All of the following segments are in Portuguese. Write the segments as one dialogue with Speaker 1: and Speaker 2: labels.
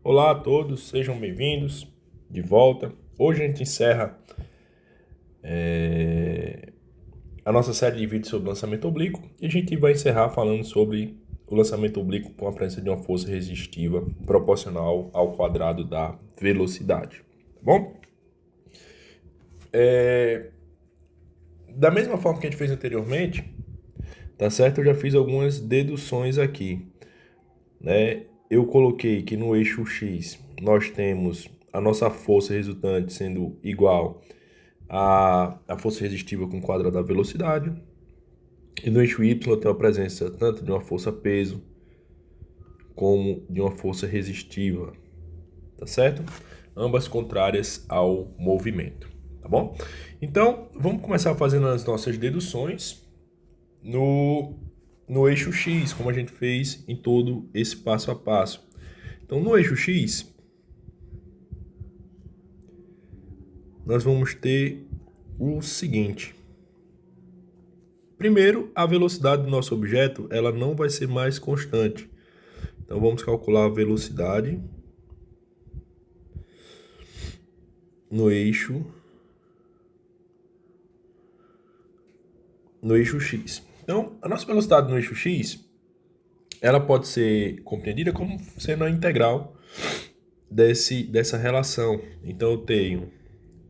Speaker 1: Olá a todos, sejam bem-vindos de volta. Hoje a gente encerra a nossa série de vídeos sobre lançamento oblíquo e a gente vai encerrar falando sobre o lançamento oblíquo com a presença de uma força resistiva proporcional ao quadrado da velocidade, tá bom? Da mesma forma que a gente fez anteriormente, tá certo? Eu já fiz algumas deduções aqui, né? Eu coloquei que no eixo X nós temos a nossa força resultante sendo igual à força resistiva com o quadrado da velocidade. E no eixo Y tem a presença tanto de uma força peso como de uma força resistiva, tá certo? Ambas contrárias ao movimento, tá bom? Então, vamos começar fazendo as nossas deduções no eixo X, como a gente fez em todo esse passo a passo. Então, no eixo X, nós vamos ter o seguinte. Primeiro, a velocidade do nosso objeto ela não vai ser mais constante. Então, vamos calcular a velocidade no eixo X. Então, a nossa velocidade no eixo X, ela pode ser compreendida como sendo a integral dessa relação. Então, eu tenho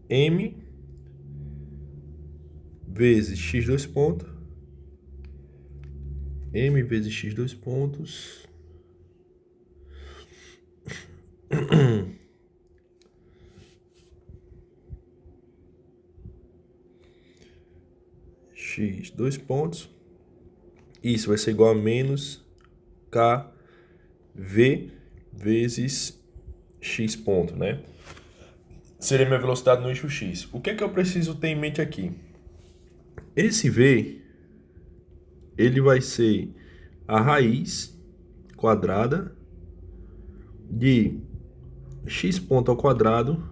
Speaker 1: m vezes x dois pontos, m vezes x dois pontos, x dois pontos, isso vai ser igual a menos kv vezes x ponto, né? Seria minha velocidade no eixo X. O que é que eu preciso ter em mente aqui? Esse v, ele vai ser a raiz quadrada de x ponto ao quadrado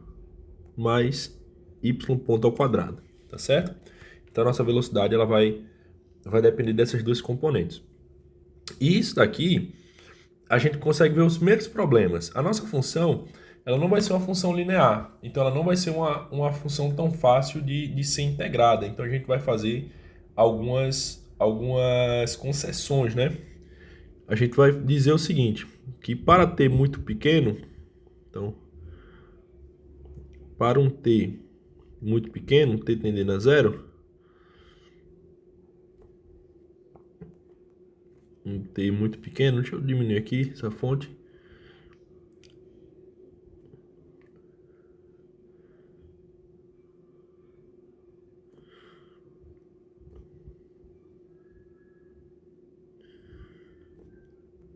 Speaker 1: mais y ponto ao quadrado, tá certo? Então, a nossa velocidade ela vai depender dessas duas componentes. E isso daqui, a gente consegue ver os primeiros problemas. A nossa função, ela não vai ser uma função linear. Então, ela não vai ser uma função tão fácil de ser integrada. Então, a gente vai fazer algumas concessões, né? A gente vai dizer o seguinte, que para t muito pequeno, então, para um t muito pequeno, t tendendo a zero, um t muito pequeno, deixa eu diminuir aqui essa fonte.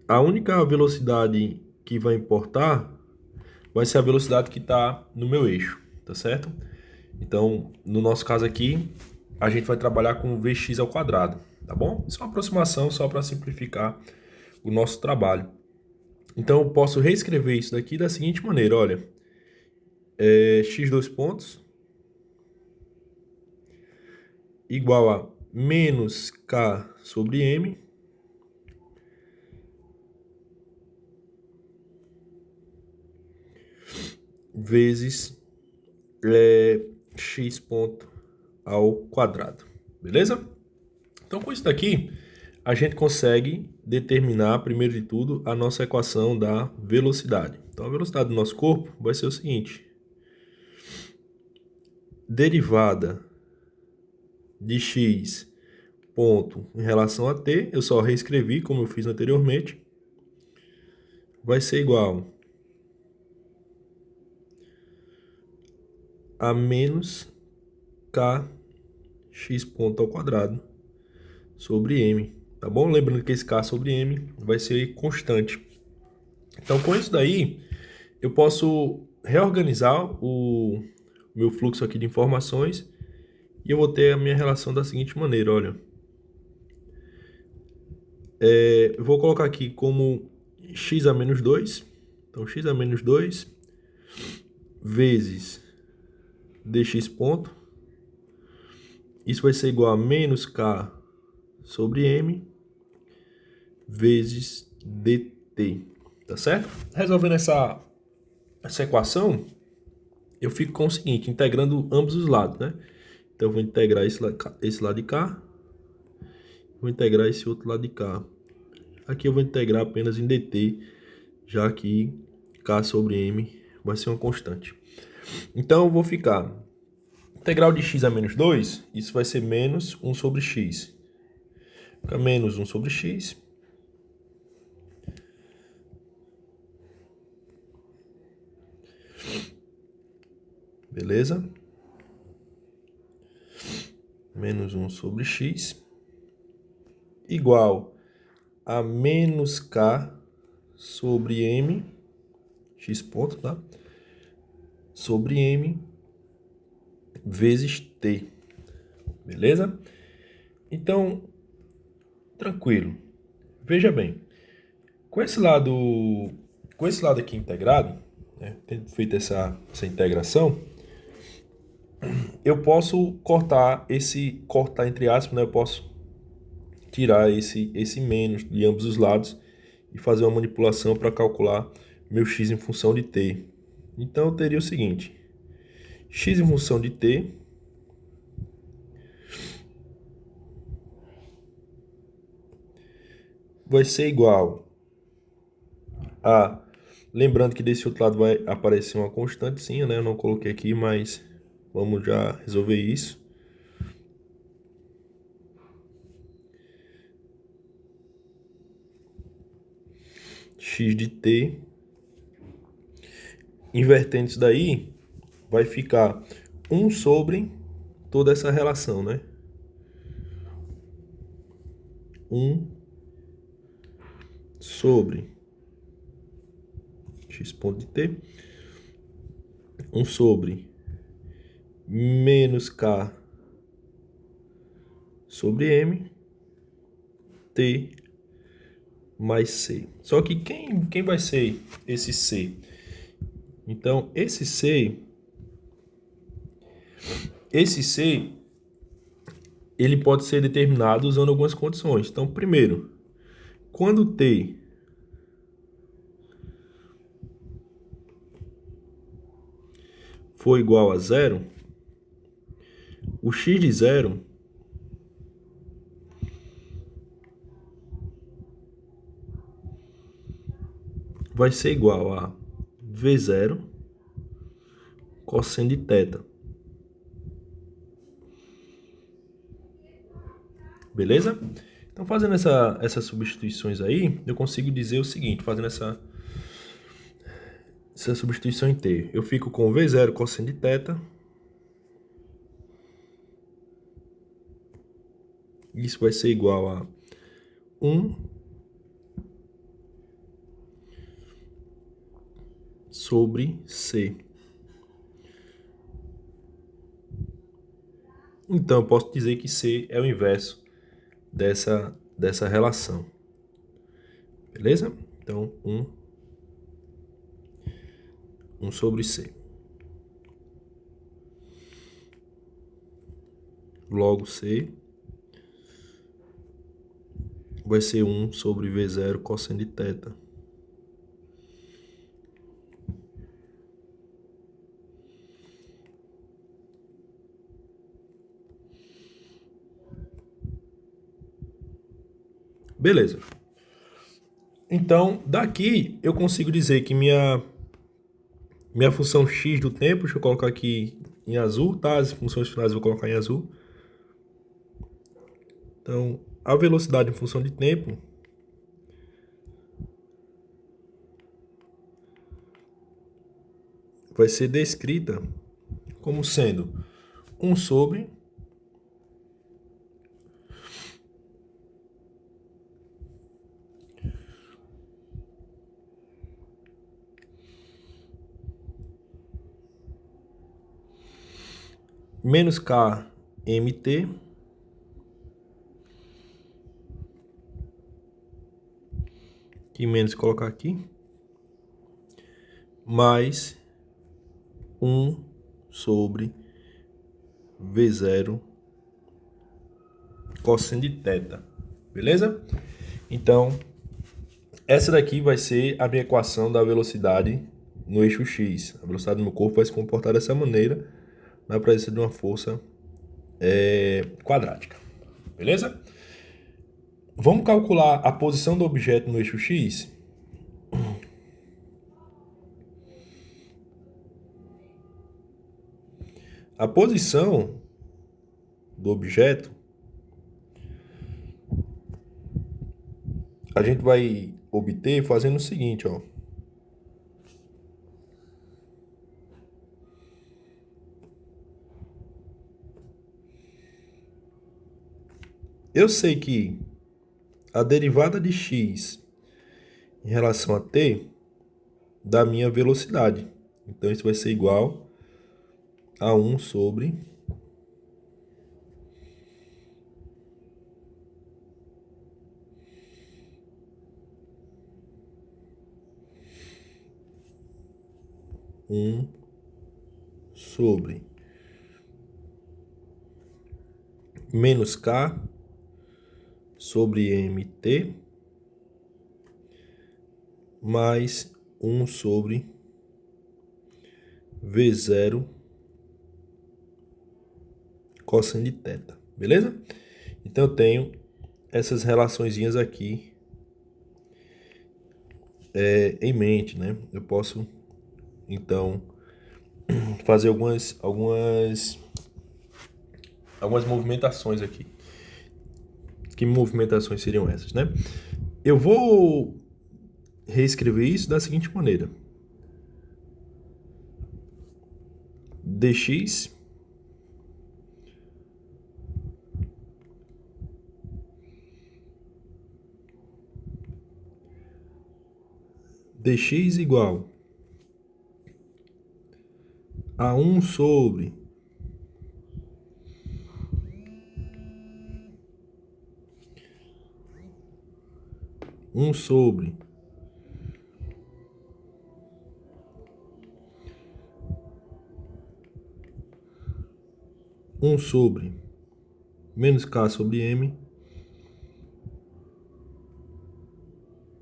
Speaker 1: A única velocidade que vai importar vai ser a velocidade que está no meu eixo, tá certo? Então, no nosso caso aqui, a gente vai trabalhar com Vx ao quadrado, tá bom? Isso é uma aproximação só para simplificar o nosso trabalho. Então, eu posso reescrever isso daqui da seguinte maneira, olha. X dois pontos igual a menos K sobre M vezes x ponto ao quadrado, beleza? Então, com isso daqui, a gente consegue determinar, primeiro de tudo, a nossa equação da velocidade. Então, a velocidade do nosso corpo vai ser o seguinte. Derivada de x ponto em relação a t, eu só reescrevi como eu fiz anteriormente, vai ser igual a menos kx ponto ao quadrado sobre m, tá bom? Lembrando que esse k sobre m vai ser constante. Então, com isso daí, eu posso reorganizar o meu fluxo aqui de informações e eu vou ter a minha relação da seguinte maneira, olha. Eu vou colocar aqui como x a menos 2. Então, x a menos 2 vezes dx ponto. Isso vai ser igual a menos k sobre m vezes dt. Tá certo? Resolvendo essa equação, eu fico com o seguinte, integrando ambos os lados, né? Então, eu vou integrar esse lado de cá, vou integrar esse outro lado de cá. Aqui eu vou integrar apenas em dt, já que k sobre m vai ser uma constante. Então, eu vou ficar integral de x a menos 2, isso vai ser menos 1 sobre x. Fica menos 1 sobre x. Beleza? Menos 1 sobre x igual a menos k sobre m, x ponto, tá? Sobre m vezes t. Beleza? Então, tranquilo. Veja bem, com esse lado aqui integrado, né, tendo feito essa integração, eu posso cortar entre aspas, né, eu posso tirar esse menos de ambos os lados e fazer uma manipulação para calcular meu x em função de t. Então, eu teria o seguinte, x em função de t vai ser igual a... Lembrando que desse outro lado vai aparecer uma constantezinha, né? Eu não coloquei aqui, mas vamos já resolver isso. X de t. Invertendo isso daí, vai ficar 1 sobre toda essa relação, né? 1 sobre x ponto de t. 1 sobre menos k sobre m, t mais c. Só que quem vai ser esse c? Então, esse c, ele pode ser determinado usando algumas condições. Então, primeiro, quando t for igual a zero, o x de zero vai ser igual a V0 cosseno de θ. Beleza? Então, fazendo essas substituições aí, eu consigo dizer o seguinte, fazendo essa substituição em t. Eu fico com V0 cosseno de θ. Isso vai ser igual a 1 sobre C. Então, eu posso dizer que C é o inverso dessa relação. Beleza? Então, 1 sobre C. Logo, C vai ser 1 sobre V0 cosseno de θ. Beleza. Então, daqui eu consigo dizer que minha função x do tempo, deixa eu colocar aqui em azul, tá? As funções finais eu vou colocar em azul. Então, a velocidade em função de tempo vai ser descrita como sendo 1 sobre menos k mt que menos colocar aqui, mais 1 sobre V0 cosseno de θ. Beleza? Então, essa daqui vai ser a minha equação da velocidade no eixo X. A velocidade do meu corpo vai se comportar dessa maneira na presença de uma força quadrática. Beleza? Vamos calcular a posição do objeto no eixo X? A posição do objeto, a gente vai obter fazendo o seguinte, ó. Eu sei que a derivada de x em relação a t dá minha velocidade. Então, isso vai ser igual a 1 sobre sobre menos k sobre mt mais 1 sobre V0 cosseno de θ, beleza? Então eu tenho essas relaçõezinhas aqui em mente, né? Eu posso, então, fazer algumas movimentações aqui. Que movimentações seriam essas, né? Eu vou reescrever isso da seguinte maneira. dx igual a 1 sobre um sobre menos k sobre m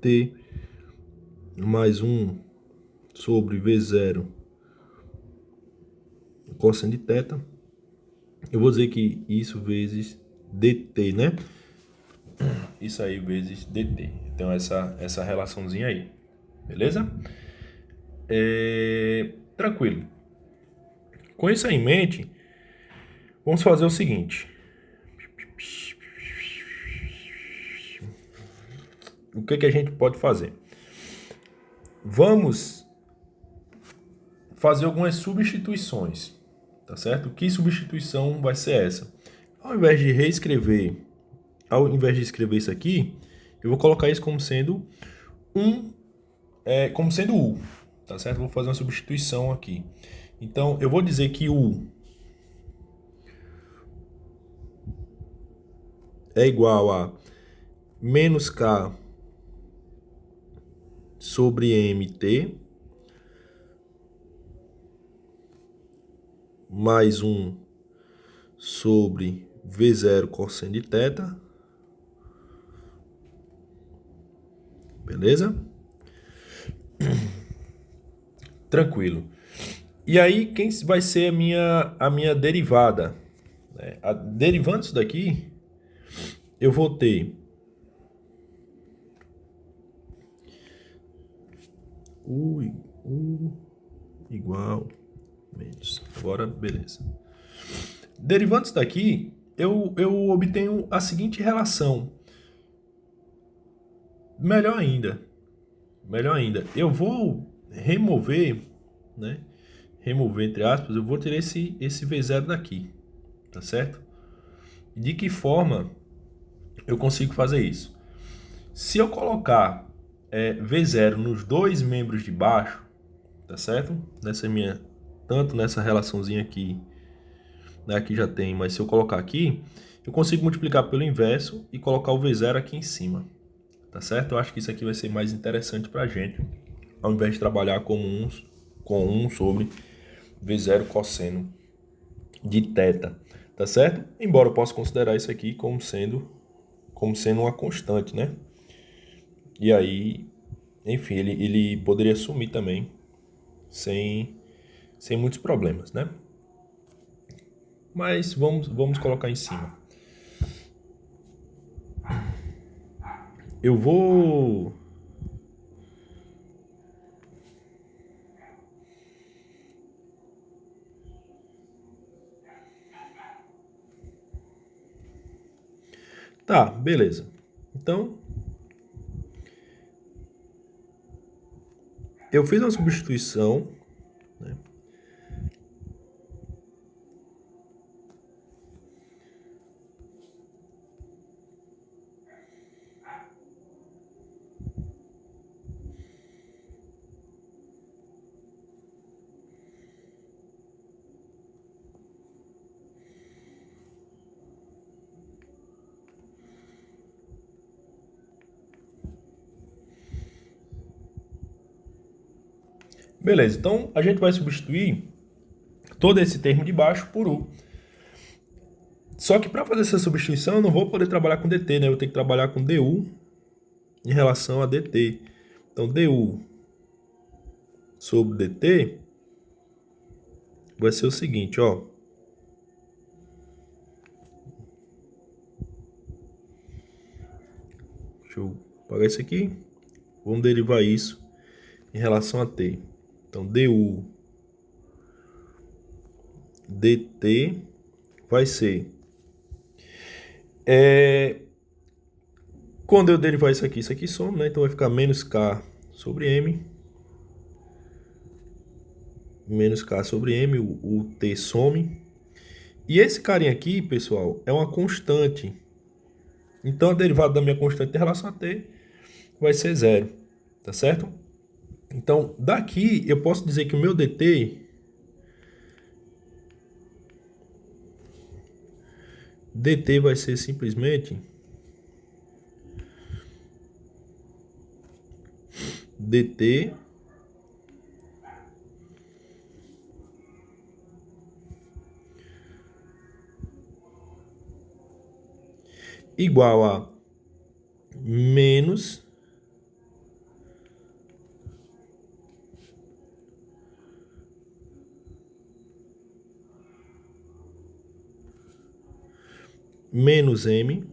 Speaker 1: t mais 1 sobre V0 cosseno de θ. Eu vou dizer que isso vezes dt, né? Isso aí vezes dt. Então essa relaçãozinha aí. Beleza? Tranquilo. Com isso aí em mente, vamos fazer o seguinte. O que a gente pode fazer? Vamos fazer algumas substituições, tá certo? Que substituição vai ser essa? Ao invés de escrever isso aqui, eu vou colocar isso como sendo U, tá certo? Vou fazer uma substituição aqui. Então, eu vou dizer que U é igual a menos K sobre MT mais 1 sobre V0 cosseno de θ. Beleza? Tranquilo. E aí, quem vai ser a minha derivada? Derivando isso daqui, eu vou ter U igual menos. Agora, beleza. Derivando isso daqui, eu obtenho a seguinte relação. Melhor ainda. Eu vou remover, né? Remover, entre aspas, eu vou tirar esse V0 daqui. Tá certo? De que forma eu consigo fazer isso? Se eu colocar V0 nos dois membros de baixo, tá certo? Tanto nessa relaçãozinha aqui, né, aqui já tem, mas se eu colocar aqui, eu consigo multiplicar pelo inverso e colocar o V0 aqui em cima, tá certo? Eu acho que isso aqui vai ser mais interessante pra gente, ao invés de trabalhar com 1 sobre V0 cosseno de θ, tá certo? Embora eu possa considerar isso aqui como sendo uma constante, né? E aí, enfim, ele poderia sumir também sem muitos problemas, né? Mas vamos colocar em cima. Eu vou... Tá, beleza. Então, eu fiz uma substituição, né? Beleza, então a gente vai substituir todo esse termo de baixo por U. Só que para fazer essa substituição eu não vou poder trabalhar com dt, né? Eu tenho que trabalhar com du em relação a dt. Então du sobre dt vai ser o seguinte, ó. Deixa eu apagar isso aqui. Vamos derivar isso em relação a t. Então du dt vai ser... Quando eu derivar isso aqui some, né? Então vai ficar menos k sobre m. Menos k sobre m, o t some. E esse carinha aqui, pessoal, é uma constante. Então a derivada da minha constante em relação a t vai ser zero, tá certo? Então daqui eu posso dizer que o meu dt vai ser simplesmente dt igual a menos m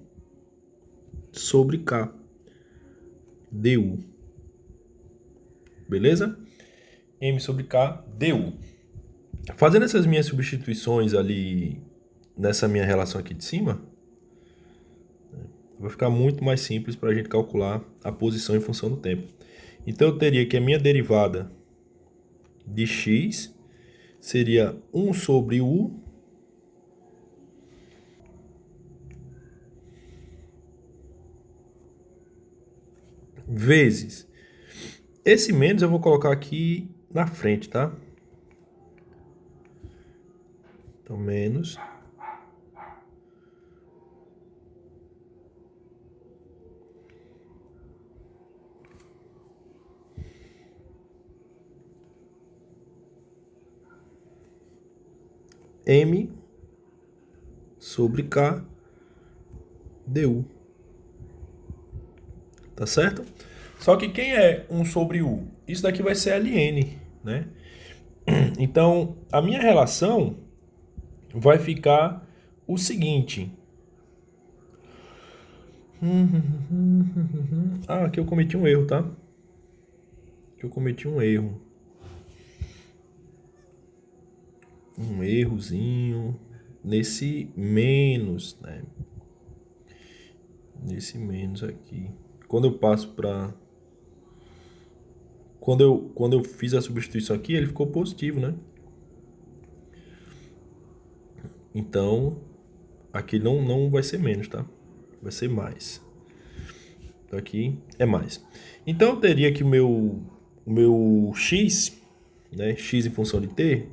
Speaker 1: sobre k du. Beleza? M sobre k du. Fazendo essas minhas substituições ali nessa minha relação aqui de cima, vai ficar muito mais simples para a gente calcular a posição em função do tempo. Então eu teria que a minha derivada de x seria 1 sobre u vezes... Esse menos eu vou colocar aqui na frente, tá? Então, menos m sobre k du. Tá certo? Só que quem é 1 sobre u? Isso daqui vai ser ln, né? Então, a minha relação vai ficar o seguinte. Ah, aqui eu cometi um erro, tá? Aqui eu cometi um erro. Um errozinho nesse menos, né? Nesse menos aqui. Quando eu passo para... Quando eu fiz a substituição aqui, ele ficou positivo, né? Então, aqui não vai ser menos, tá? Vai ser mais. Então, aqui é mais. Então, eu teria que o meu x, né? X em função de t,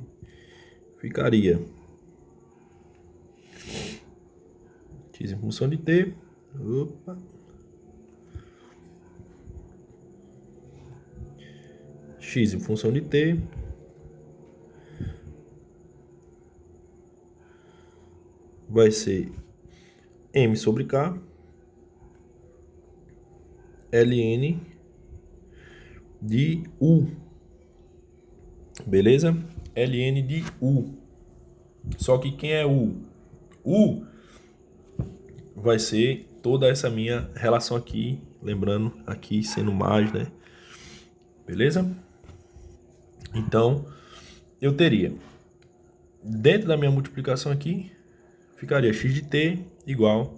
Speaker 1: ficaria... X em função de t... Opa... X em função de t vai ser m sobre k ln de u. Beleza? ln de U. Só que quem é U? U vai ser toda essa minha relação aqui, lembrando aqui sendo mais, né? Beleza? Então, eu teria, dentro da minha multiplicação aqui, ficaria x de t igual,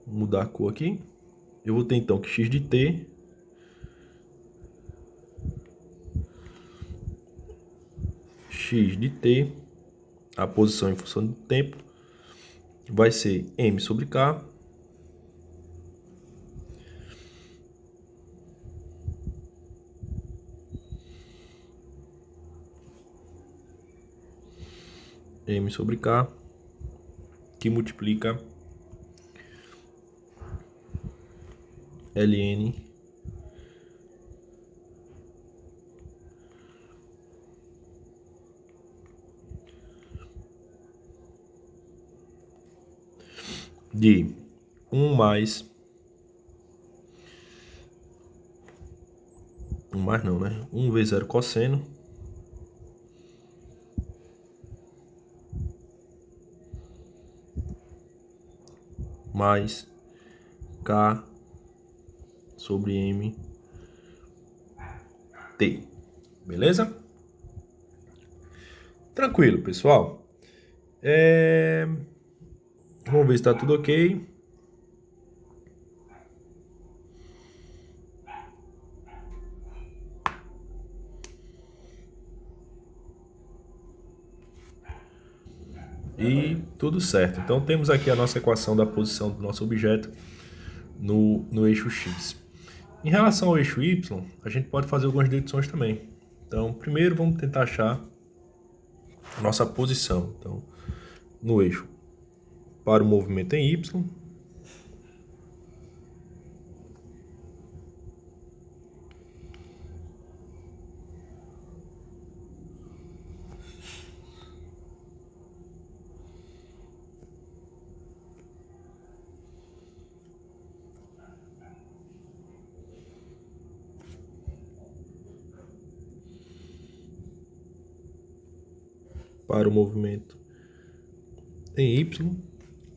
Speaker 1: vou mudar a cor aqui, eu vou ter então que x de t a posição em função do tempo, vai ser m sobre k que multiplica ln de 1 mais 1 mais não, né? 1 vezes 0 cosseno mais k sobre m t. Beleza? Tranquilo, pessoal. Vamos ver se está tudo ok. E tudo certo. Então temos aqui a nossa equação da posição do nosso objeto no eixo X. Em relação ao eixo Y, a gente pode fazer algumas deduções também. Então, primeiro vamos tentar achar a nossa posição. Então, no eixo para o movimento em Y,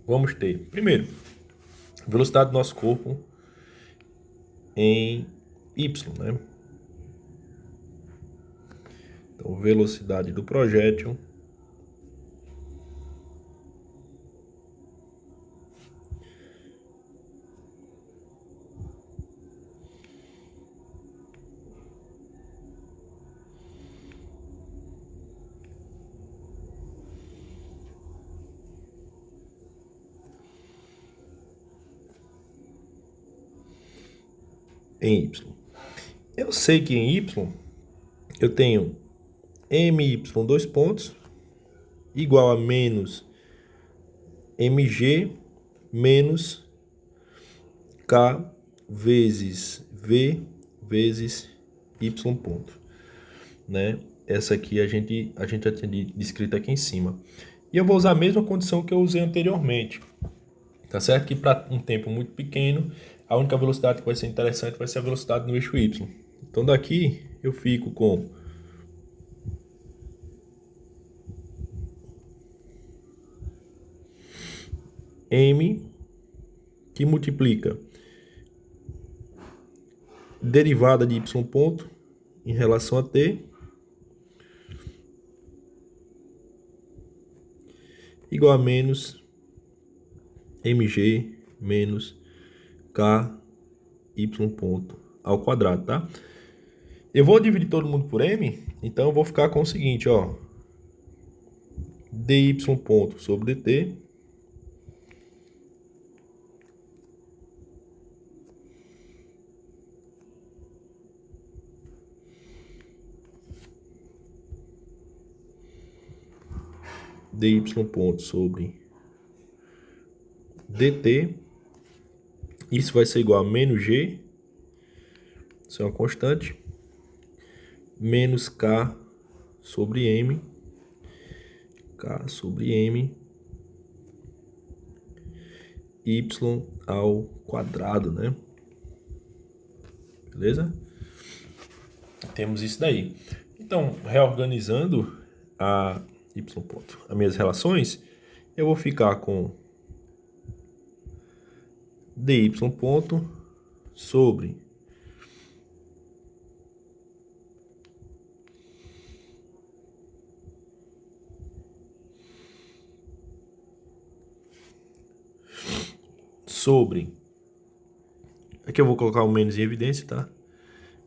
Speaker 1: vamos ter, primeiro, a velocidade do nosso corpo em Y, né? Então, velocidade do projétil em Y. Eu sei que em Y eu tenho my, dois pontos, igual a menos mg menos k vezes v vezes y ponto, né? Essa aqui a gente já tinha descrito aqui em cima. E eu vou usar a mesma condição que eu usei anteriormente, tá certo? Que para um tempo muito pequeno, a única velocidade que vai ser interessante vai ser a velocidade no eixo y. Então daqui eu fico com m que multiplica derivada de y ponto em relação a t igual a menos mg menos k y ponto ao quadrado, tá? Eu vou dividir todo mundo por m, então eu vou ficar com o seguinte, ó, dy ponto sobre dt dy ponto sobre dt, isso vai ser igual a menos g, isso é uma constante, menos k sobre m y ao quadrado, né? Beleza? temos isso daí. Então, reorganizando a y ponto, as minhas relações, eu vou ficar com dy ponto sobre aqui eu vou colocar o menos em evidência, tá?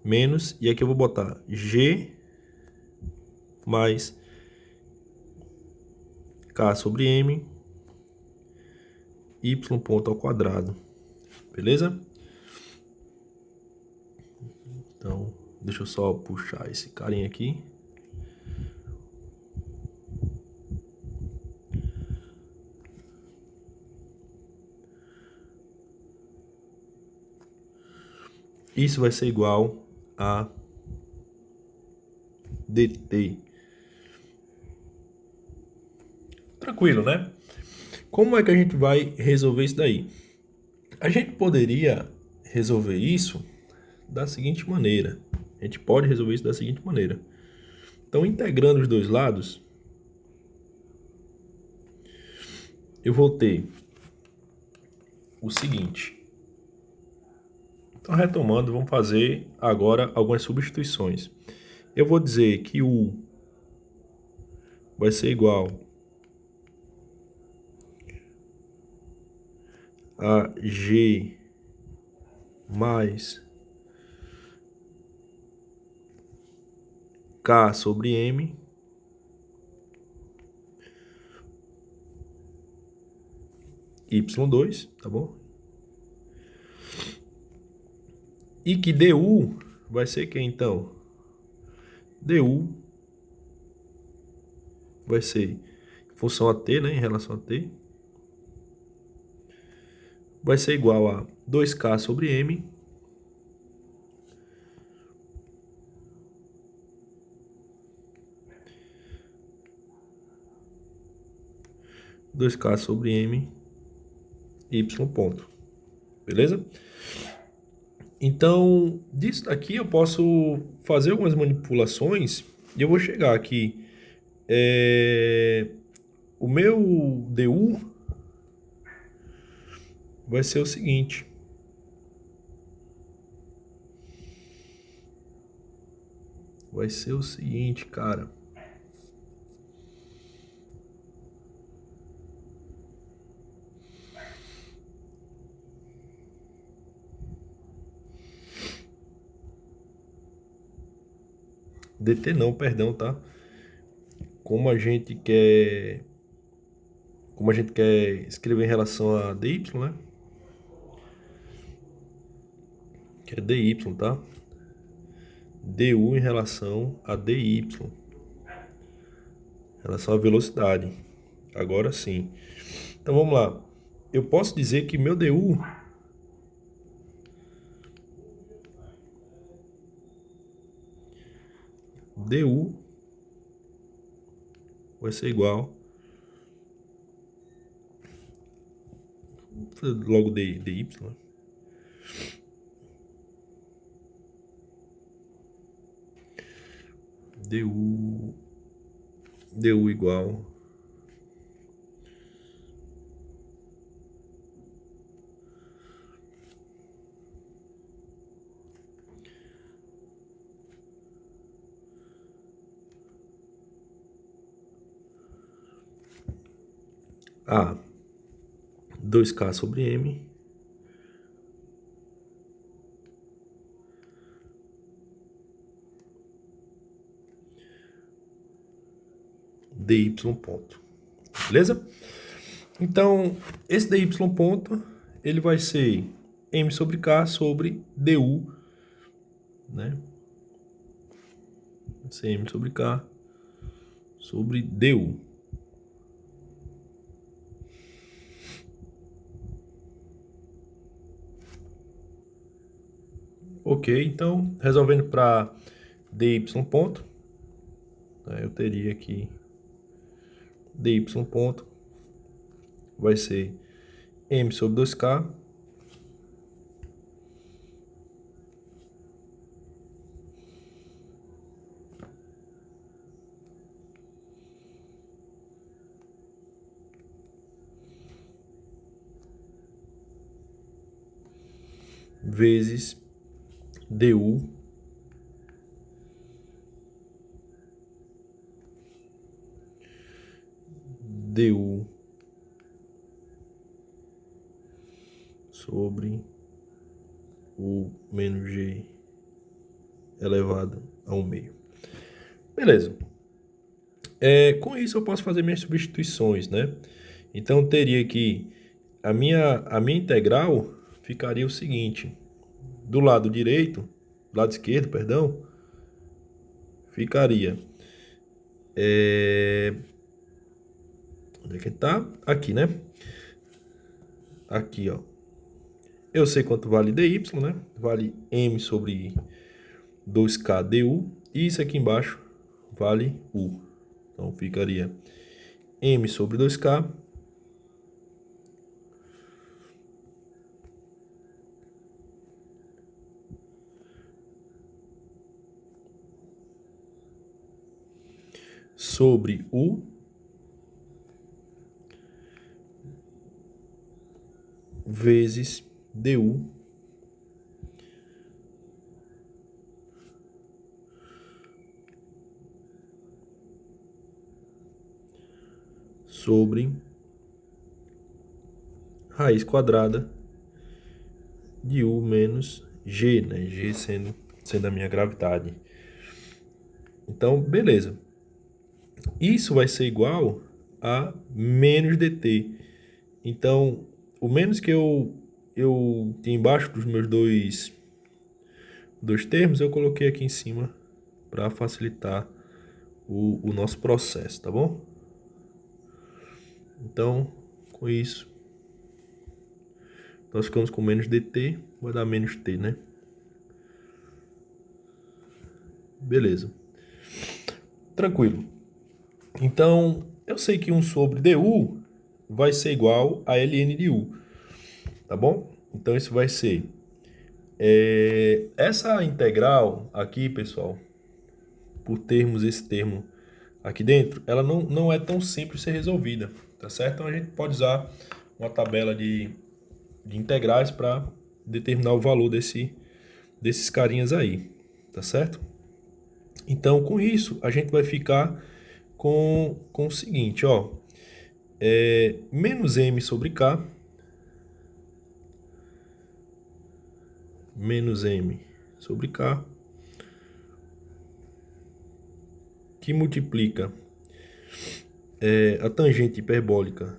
Speaker 1: Menos, e aqui eu vou botar g mais k sobre m y ponto ao quadrado, beleza? Então, deixa eu só puxar esse carinha aqui. Isso vai ser igual a dt. Tranquilo, né? Como é que a gente vai resolver isso daí? A gente poderia resolver isso da seguinte maneira. A gente pode resolver isso da seguinte maneira. Então, integrando os dois lados, eu vou ter o seguinte. Então, retomando, vamos fazer agora algumas substituições. Eu vou dizer que U vai ser igual a G mais K sobre M y2, tá bom? E que du vai ser quem então? Du vai ser função a t, né, em relação a t, vai ser igual a 2k sobre m sobre m y ponto, beleza? Então, disso daqui eu posso fazer algumas manipulações e eu vou chegar aqui. O meu du vai ser o seguinte. Cara. DT não, perdão, tá? Como a gente quer escrever em relação a dy, né? Que é dy, tá? du em relação a dy, em relação à velocidade. Agora sim. Então vamos lá. Eu posso dizer que meu du vai ser igual, vou fazer logo dy, né? du igual a 2k sobre m dy ponto, beleza? Então, esse dy ponto, ele vai ser m sobre k sobre du, né? Vai ser m sobre k sobre du. Ok, então, resolvendo para dy ponto, né, eu teria aqui dy ponto vai ser m sobre 2k vezes du sobre o menos g elevado a 1/2. Beleza. Com isso eu posso fazer minhas substituições, né? Então teria que a minha integral ficaria o seguinte: do lado direito, do lado esquerdo, perdão, ficaria onde é que tá? Aqui, né? Aqui, ó. Eu sei quanto vale dy, né? Vale m sobre 2k du. E isso aqui embaixo vale u. Então ficaria m sobre 2k sobre u vezes du sobre raiz quadrada de u menos g, né? G sendo a minha gravidade. Então, beleza. Isso vai ser igual a menos dt. Então, o menos que eu tenho embaixo dos meus dois termos, eu coloquei aqui em cima para facilitar o nosso processo, tá bom? Então, com isso, nós ficamos com menos dt, vai dar menos t, né? Beleza. Tranquilo. Então, eu sei que 1 sobre du vai ser igual a ln de u, tá bom? Então, isso vai ser... essa integral aqui, pessoal, por termos esse termo aqui dentro, ela não é tão simples de ser resolvida, tá certo? Então, a gente pode usar uma tabela de integrais para determinar o valor desses carinhas aí, tá certo? Então, com isso, a gente vai ficar com o seguinte, ó. Menos m sobre k menos m sobre k que multiplica a tangente hiperbólica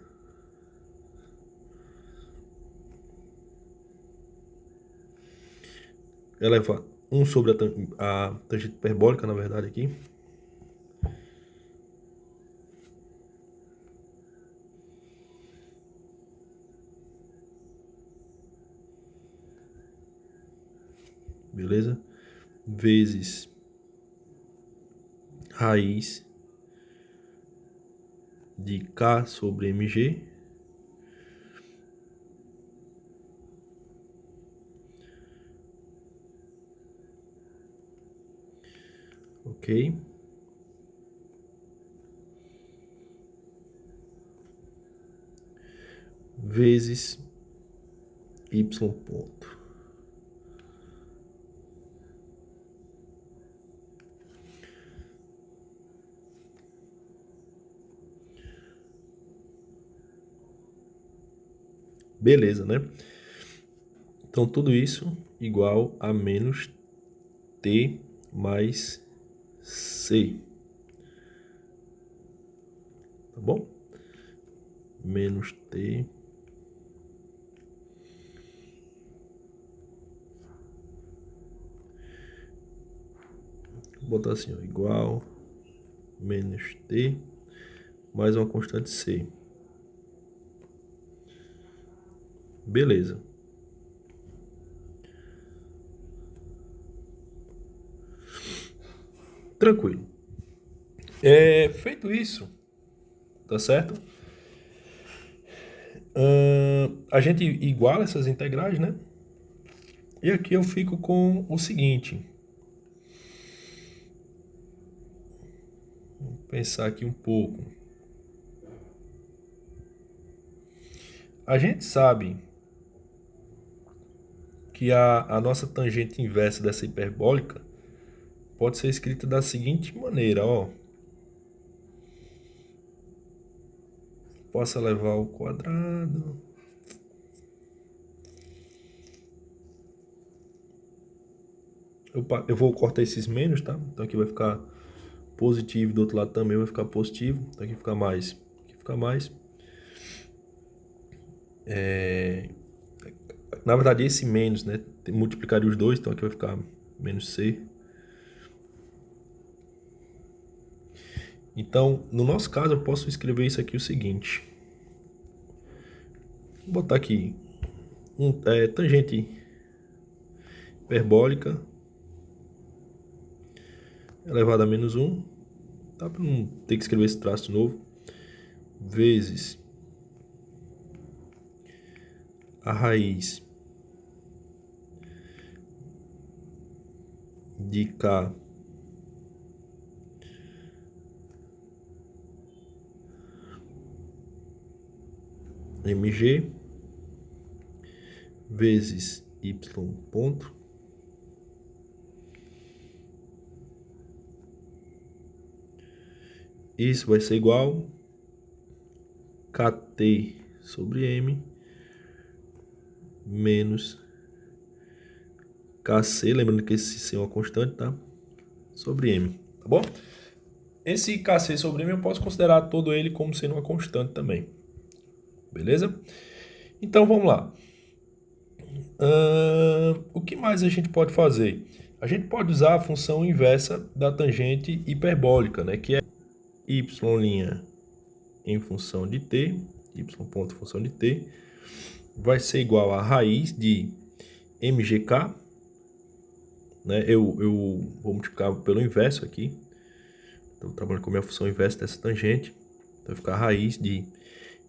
Speaker 1: eleva 1 sobre a tangente hiperbólica, na verdade, aqui. Beleza? Vezes raiz de k sobre mg ok? Vezes y ponto. Beleza, né? Então, tudo isso igual a menos t mais c. Tá bom? Menos t vou botar assim, ó, igual menos t mais uma constante c. Beleza. Tranquilo. Feito isso, tá certo? A gente iguala essas integrais, né? E aqui eu fico com o seguinte. Vou pensar aqui um pouco. A gente sabe que a nossa tangente inversa dessa hiperbólica pode ser escrita da seguinte maneira, ó. Posso elevar ao quadrado. Eu vou cortar esses menos, tá? Então aqui vai ficar positivo, do outro lado também vai ficar positivo. Então aqui fica mais. Aqui fica mais. Na verdade, esse menos, né? Multiplicaria os dois, então aqui vai ficar menos C. Então, no nosso caso, eu posso escrever isso aqui o seguinte. Vou botar aqui tangente hiperbólica elevado a menos 1. Tá? Para não ter que escrever esse traço de novo. Vezes a raiz de K mg vezes y ponto isso vai ser igual kt sobre m menos kc, lembrando que esse C é uma constante, tá? Sobre m, tá bom? Esse kc sobre m eu posso considerar todo ele como sendo uma constante também, beleza? Então vamos lá. O que mais a gente pode fazer? A gente pode usar a função inversa da tangente hiperbólica, né? Que é y' em função de t, y ponto em função de t, vai ser igual a raiz de mgk, né? Eu vou multiplicar pelo inverso aqui. Então, trabalhando com a minha função inversa dessa tangente. Então, vai ficar a raiz de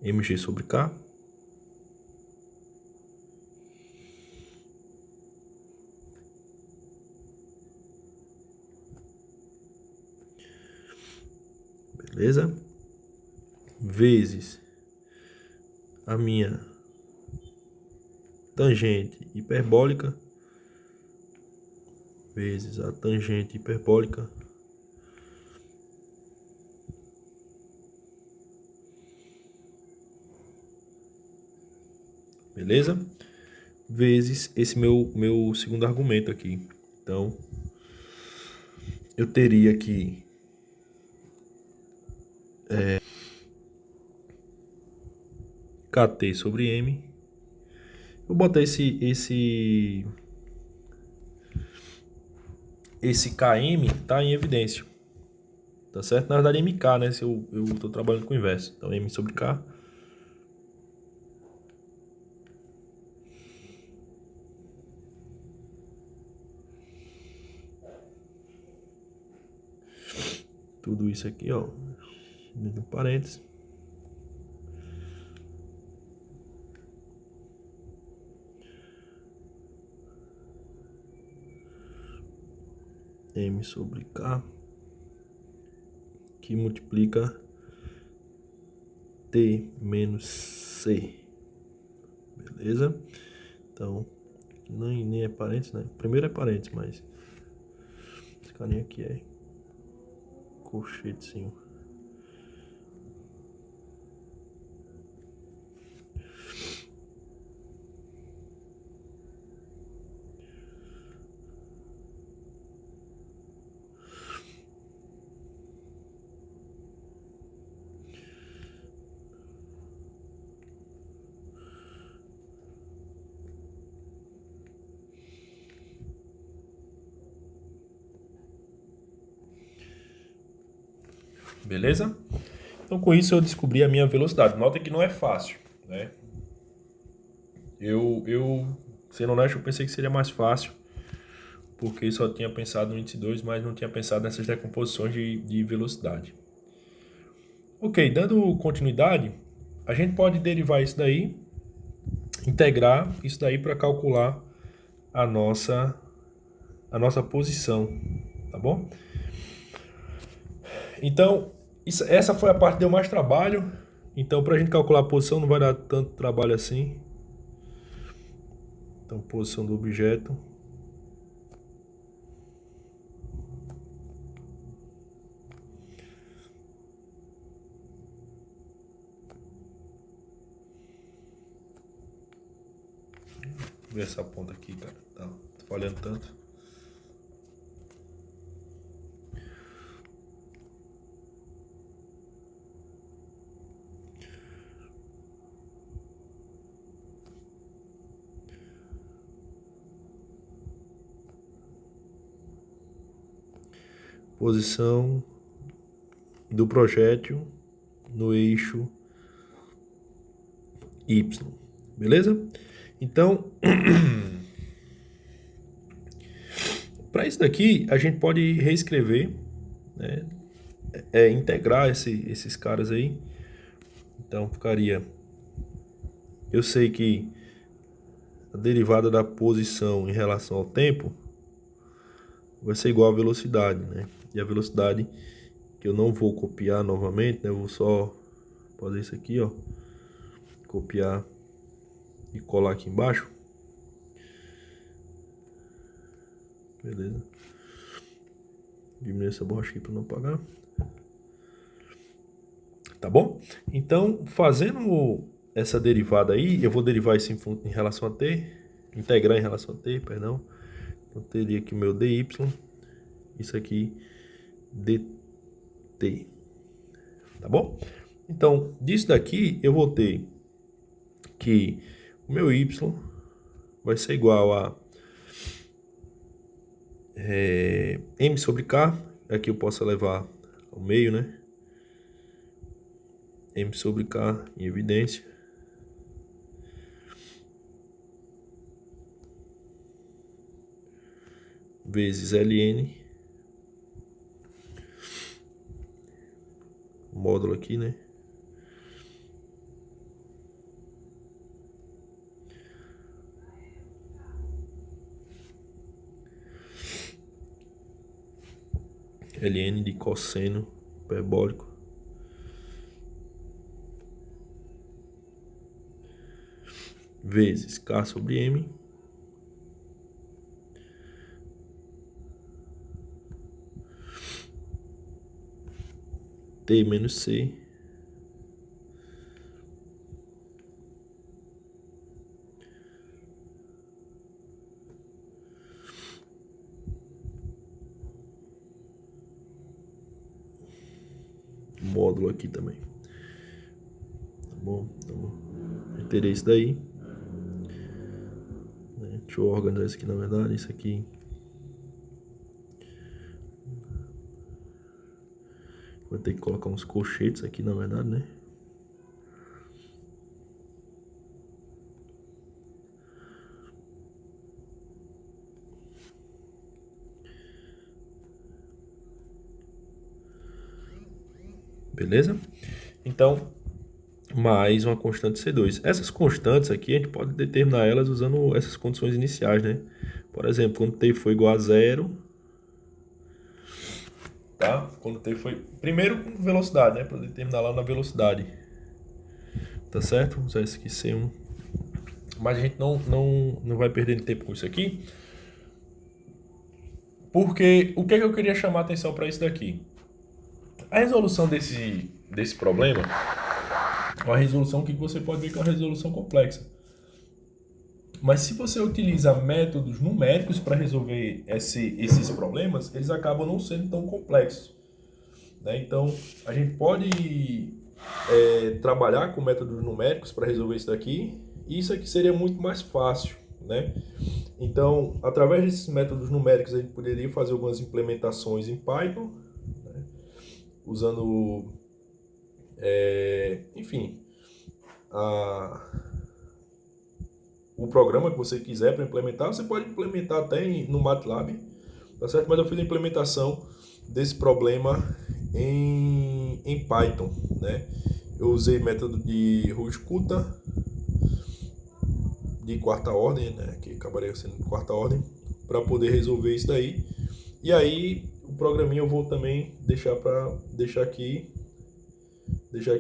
Speaker 1: mg sobre k. Beleza? Vezes a minha tangente hiperbólica. Vezes a tangente hiperbólica. Beleza? Vezes esse meu segundo argumento aqui. Então, eu teria aqui kt sobre m. Vou botar esse km tá em evidência. Tá certo? Na verdade, mk, né? Se eu tô trabalhando com o inverso. Então, m sobre k. Tudo isso aqui, ó, dentro do parênteses. M sobre K, que multiplica T menos C. Beleza? Então, nem é parênteses, né? Primeiro é parênteses, mas esse carinha aqui é colchetezinho. Beleza? Então, com isso eu descobri a minha velocidade. Nota que não é fácil, né? Sendo honesto, eu pensei que seria mais fácil, porque eu só tinha pensado no índice 2, mas não tinha pensado nessas decomposições de velocidade. Ok, dando continuidade, a gente pode derivar isso daí, integrar isso daí para calcular a nossa posição, tá bom? Então, essa foi a parte que deu mais trabalho. Então, para a gente calcular a posição não vai dar tanto trabalho assim. Então, posição do objeto. Vou ver essa ponta aqui, cara. Tá falhando tanto. Posição do projétil no eixo Y, beleza? Então, para isso daqui, a gente pode reescrever, né? Integrar esses caras aí. Então, ficaria... Eu sei que a derivada da posição em relação ao tempo vai ser igual à velocidade, né? E a velocidade que eu não vou copiar novamente, né? Eu vou só fazer isso aqui, ó. Copiar e colar aqui embaixo. Beleza. Diminuir essa borracha aqui para não apagar. Tá bom? Então, fazendo essa derivada aí, eu vou derivar isso em relação a t, integrar em relação a t, perdão. Então, teria aqui o meu dy, isso aqui dt. Tá bom? Então, disso daqui, eu vou ter que o meu y vai ser igual a m sobre k, aqui eu posso levar ao meio, né? M sobre k em evidência, vezes ln, módulo aqui, né? ln de cosseno hiperbólico vezes k sobre m t menos c módulo aqui também. Tá bom? Então, eu terei isso daí. Deixa eu organizar isso aqui, na verdade. Isso aqui vou ter que colocar uns colchetes aqui, na verdade, né? Beleza? Então, mais uma constante C2. Essas constantes aqui, a gente pode determinar elas usando essas condições iniciais, né? Por exemplo, quando t for igual a 0, tá? Quando t foi... Primeiro com velocidade, né? Para determinar lá na velocidade. Tá certo? Vamos usar esse aqui, C1. Mas a gente não vai perder tempo com isso aqui. Porque o que é que eu queria chamar a atenção para isso daqui? A resolução desse problema é uma resolução que você pode ver que é uma resolução complexa. Mas se você utiliza métodos numéricos para resolver esses problemas, eles acabam não sendo tão complexos, né? Então, a gente pode trabalhar com métodos numéricos para resolver isso daqui, e isso aqui seria muito mais fácil, né? Então, através desses métodos numéricos, a gente poderia fazer algumas implementações em Python, né? Usando, enfim, o programa que você quiser para implementar. Você pode implementar até no MATLAB, tá certo? Mas eu fiz a implementação desse problema em Python, né? Eu usei método de Rush-Kuta de quarta ordem, né? Que acabaria sendo de quarta ordem, para poder resolver isso daí. E aí o programinha eu vou também deixar aqui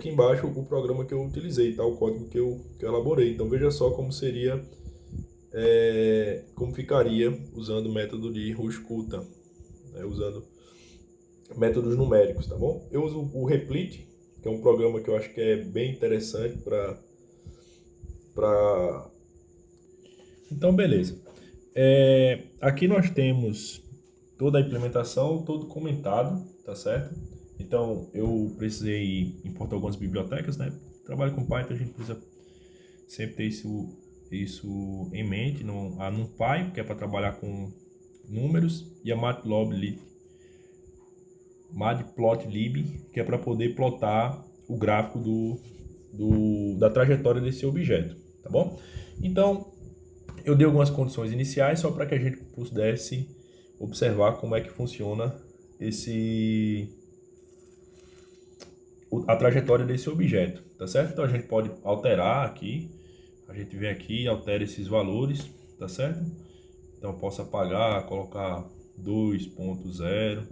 Speaker 1: embaixo o programa que eu utilizei, tá? O código que eu elaborei. Então veja só como seria como ficaria usando o método de Rush-Kuta, né, usando métodos numéricos, tá bom? Eu uso o Replit, que é um programa que eu acho que é bem interessante para... Então, beleza. Aqui nós temos toda a implementação, todo comentado, tá certo? Então, eu precisei importar algumas bibliotecas, né? Trabalho com Python, a gente precisa sempre ter isso em mente. A NumPy, que é para trabalhar com números, e a Matplotlib, que é para poder plotar o gráfico da trajetória desse objeto, tá bom? Então, eu dei algumas condições iniciais só para que a gente pudesse observar como é que funciona a trajetória desse objeto, tá certo? Então a gente pode alterar aqui, a gente vem aqui e altera esses valores, tá certo? Então eu posso apagar, colocar 2.0,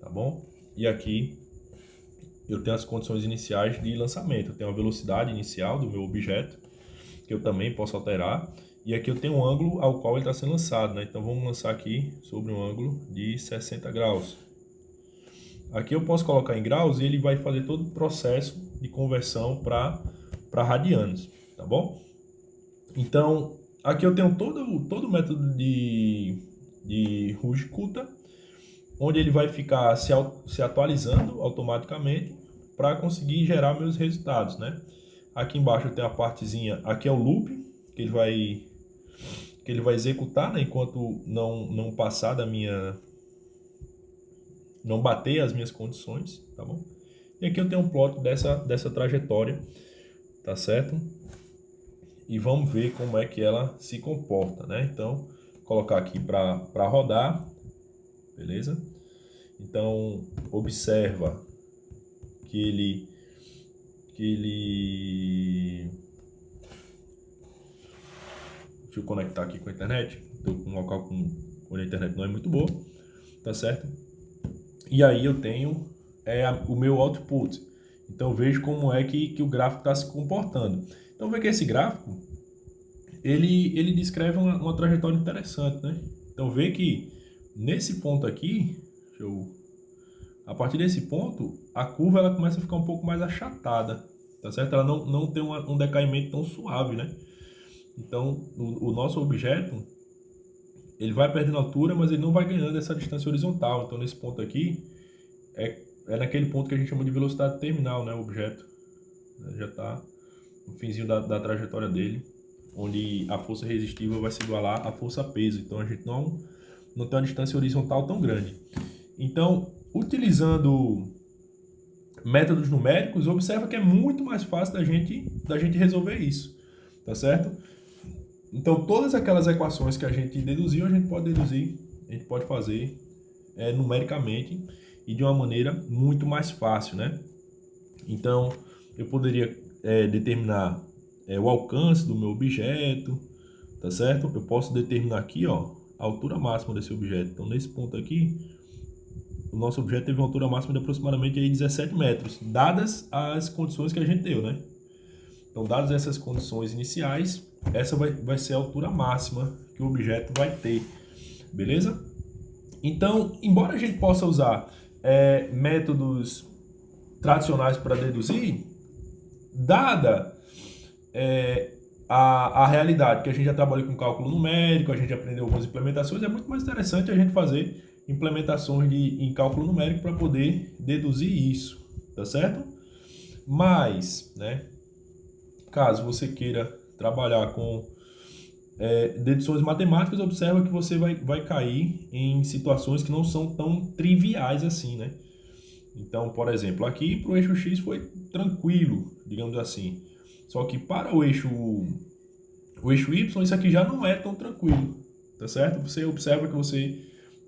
Speaker 1: tá bom? E aqui eu tenho as condições iniciais de lançamento, eu tenho a velocidade inicial do meu objeto, que eu também posso alterar, e aqui eu tenho um ângulo ao qual ele está sendo lançado, né? Então vamos lançar aqui sobre um ângulo de 60 graus. Aqui eu posso colocar em graus e ele vai fazer todo o processo de conversão para radianos, tá bom? Então, aqui eu tenho todo o método de Rush-Kuta, onde ele vai ficar se atualizando automaticamente para conseguir gerar meus resultados, né? Aqui embaixo eu tenho a partezinha, aqui é o loop, que ele vai executar, né, enquanto não passar não bater as minhas condições, tá bom? E aqui eu tenho um plot dessa trajetória, tá certo? E vamos ver como é que ela se comporta, né? Então, colocar aqui para rodar, beleza? Então, observa que ele deixa eu conectar aqui com a internet. Estou com um local onde a internet não é muito boa, tá certo? E aí eu tenho o meu output. Então vejo como é que o gráfico está se comportando. Então vê que esse gráfico ele descreve uma trajetória interessante, né? Então vê que nesse ponto aqui, a partir desse ponto, a curva ela começa a ficar um pouco mais achatada, tá certo? Ela não tem um decaimento tão suave, né? Então o nosso objeto ele vai perdendo altura, mas ele não vai ganhando essa distância horizontal. Então nesse ponto aqui é naquele ponto que a gente chama de velocidade terminal, né? O objeto já está no finzinho da trajetória dele, onde a força resistível vai se igualar à força peso. Então a gente não tem uma distância horizontal tão grande. Então, utilizando métodos numéricos, observa que é muito mais fácil da gente resolver isso, tá certo? Então, todas aquelas equações que a gente deduziu, a gente pode fazer numericamente e de uma maneira muito mais fácil, né? Então, eu poderia determinar o alcance do meu objeto, tá certo? Eu posso determinar aqui, ó, a altura máxima desse objeto. Então, nesse ponto aqui, o nosso objeto teve uma altura máxima de aproximadamente aí 17 metros, dadas as condições que a gente deu, né? Então, dadas essas condições iniciais, essa vai ser a altura máxima que o objeto vai ter, beleza? Então, embora a gente possa usar métodos tradicionais para deduzir, dada a realidade que a gente já trabalhou com cálculo numérico, a gente aprendeu algumas implementações, é muito mais interessante a gente fazer implementações em cálculo numérico para poder deduzir isso, tá certo? Mas, né, caso você queira trabalhar com deduções matemáticas, observa que você vai cair em situações que não são tão triviais assim, né? Então, por exemplo, aqui para o eixo X foi tranquilo, digamos assim. Só que para o eixo Y, isso aqui já não é tão tranquilo, tá certo? Você observa que você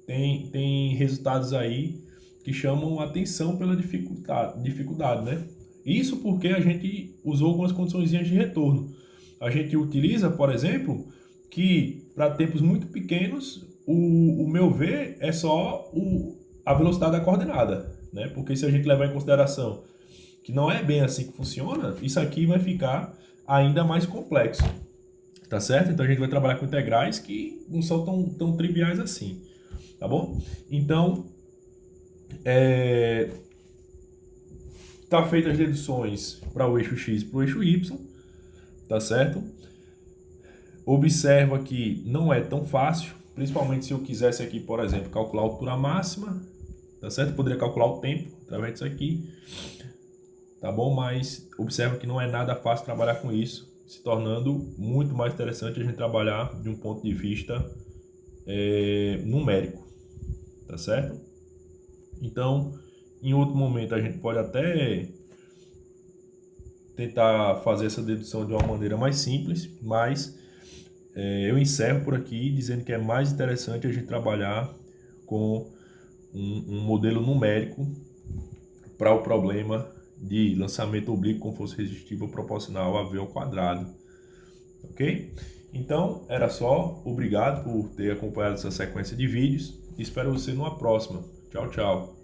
Speaker 1: tem resultados aí que chamam a atenção pela dificuldade, né? Isso porque a gente usou algumas condições de retorno. A gente utiliza, por exemplo, que para tempos muito pequenos, o meu V é só a velocidade da coordenada, né? Porque se a gente levar em consideração que não é bem assim que funciona, isso aqui vai ficar ainda mais complexo, Tá certo? Então a gente vai trabalhar com integrais que não são tão triviais assim, tá bom? Então, tá feitas as deduções para o eixo x e para o eixo y, tá certo? Observa que não é tão fácil, principalmente se eu quisesse aqui, por exemplo, calcular a altura máxima, tá certo? Eu poderia calcular o tempo através disso aqui, tá bom? Mas observa que não é nada fácil trabalhar com isso, se tornando muito mais interessante a gente trabalhar de um ponto de vista numérico, tá certo? Então, em outro momento a gente pode até tentar fazer essa dedução de uma maneira mais simples, mas eu encerro por aqui dizendo que é mais interessante a gente trabalhar com um modelo numérico para o problema de lançamento oblíquo com força resistiva proporcional a V ao quadrado, ok? Então, era só. Obrigado por ter acompanhado essa sequência de vídeos. Espero você numa próxima. Tchau, tchau.